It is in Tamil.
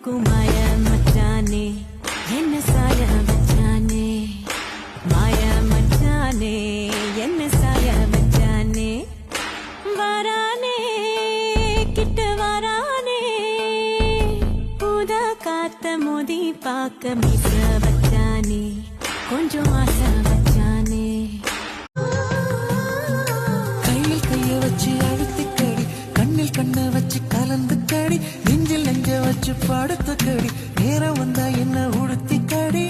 மயக்கும் மாய மச்சானே என்ன சாய மச்சானே மாய மச்சானே என்ன சாய மச்சானே வரானே கிட்ட வரானே பூத காத்த மோதி பார்க்க மீச வச்சானே கொஞ்சம் ஆசை வச்சானே கையில் கைய வச்சு அழுத்திக்கடி கண்ணில் கண்ண வச்சு கலந்து கடி நெஞ்சில் நெஞ்ச வச்சு படுத்து கடி நேரம் வந்தா என்ன உடுத்தி கடி